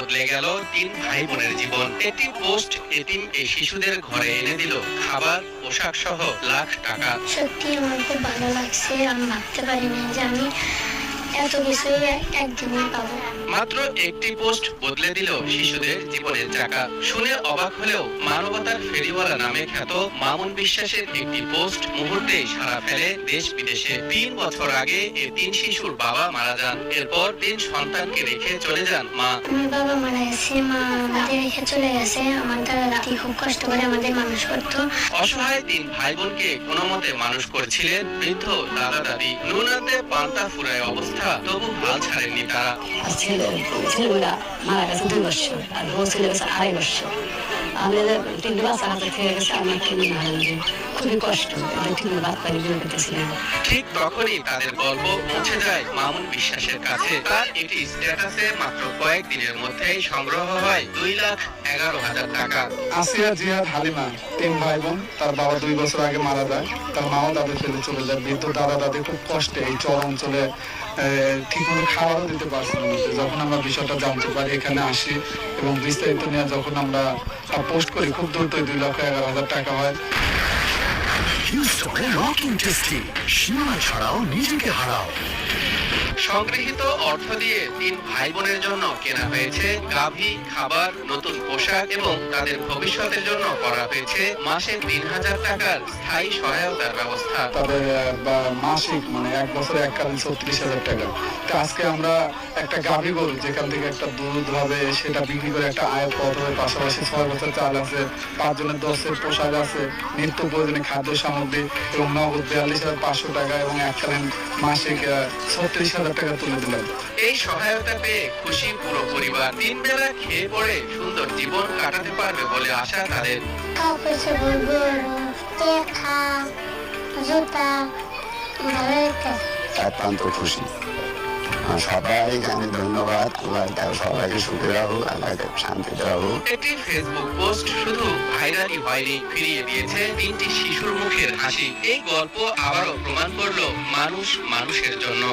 বদলে গেল তিন ভাই বোনের জীবন। একটি পোস্ট এতিম এই শিশুদের ঘরে এনে দিল খাবার, পোশাক সহ লাখ টাকা। সত্যি আমার খুব ভালো লাগছে। আমি ভাবতে পারিনি যে আমি এত কিছু একদিনে পাবো। মাত্র একটি পোস্ট বদলে দিল শিশুদের জীবনের চাকা। শুনে অবাক হলেও মানবতার ফেরিওয়ালা নামে খ্যাত মামুন বিশ্বাসের একটি পোস্ট মুহূর্তেই সাড়া ফেলে দেশ বিদেশে। 3 বছর আগে এই 3 শিশুর বাবা মারা যান। এরপর 3 সন্তানকে রেখে চলে যান মা। আমার বাবা মারা গেছে, মা আমাদের রেখে চলে গেছে। আমার দাদা দাদি খুব কষ্ট করে আমাদের মানুষ করতো। অসহায় 3 ভাই বোনকে কোনো মতে মানুষ করছিলেন বৃদ্ধ দাদা দাদি। নুনাতে পান্তা ফুরায় অবস্থা, তবু হাল ছাড়েননি তারা। ছেলেগুলা মারা গেছে 2 বছর, আর বউ ছেলে গেছে 2.5 বছর। আমাদের 3 বাচ্চা হাতে খেয়ে গেছে, আমার কিনে হারানো খুবই কষ্ট। ঠিক ভাত পানি দিয়ে করতেছিলাম। ঠিক তখনই তাদের গল্প পৌঁছে যায় মামুন বিশ্বাসের কাছে। তার একটি স্ট্যাটাসে মাত্র কয়েকদিনের মধ্যেই সংগ্রহ হয় 2,11,000 টাকা। আসিয়া, জিহাদ, হালিমা 3 ভাই বোন। তার বাবা 2 বছর আগে মারা যায়। তার মাও তাদের ফেলে চলে যায়। বৃদ্ধ দাদা দাদি খুব কষ্টে এই চর অঞ্চলে ঠিকমতো খাবারও দিতে পারছিল না। যখন আমরা বিষয়টা জানতে পারি, এখানে আসি এবং বিস্তারিত নিয়ে যখন আমরা পোস্ট করি, খুব দ্রুতই 2,11,000 টাকা হয়। হিউস্টনে রকিং টেস্টি, সীমা ছাড়াও নিজেকে হারাও। সংগৃহীত অর্থ দিয়ে 3 ভাই বোনের জন্য কেনা হয়েছে গাভী, খাবার, নতুন পোশাক এবং তাদের ভবিষ্যতের জন্য করা হয়েছে মাসে 3,000 টাকার স্থায়ী সহায়তার ব্যবস্থা। তাদের মাসিক মানে 1 বছরে এককালীন 36,000 টাকা। তো আজকে আমরা একটা গাভী গরু যেখান থেকে একটা দুধ হবে, সেটা বিক্রি করে একটা আয়ের পথ হবে। পাশাপাশি 6 বছর চাল আছে, 5 জনের 10 সেট পোশাক আছে, নিত্য প্রয়োজনীয় খাদ্য সামগ্রী এবং নগদ 42,500 টাকা এবং এককালীন মাসিক 36,000 টাকা তুলে দিলাম। এই সহায়তা পেয়ে খুশি পুরো পরিবার। 3 বেলা খেয়ে পড়ে সুন্দর জীবন কাটাতে পারবে বলে আশা তাদের। কাপড় চোপড়, গরু, টেকা, জুতা, ভালো একটা। অত্যন্ত খুশি। সবাই জানি ধন্যবাদ। আল্লাহ সবাইকে সুখে রাখুক, আল্লাহ শান্তিতে রাখুক। একটি ফেসবুক পোস্ট শুধু ভাইরালই হয়নি, ফিরিয়ে দিয়েছে 3টি শিশুর মুখের হাসি। এই গল্প আবারও প্রমাণ করলো মানুষ মানুষের জন্য।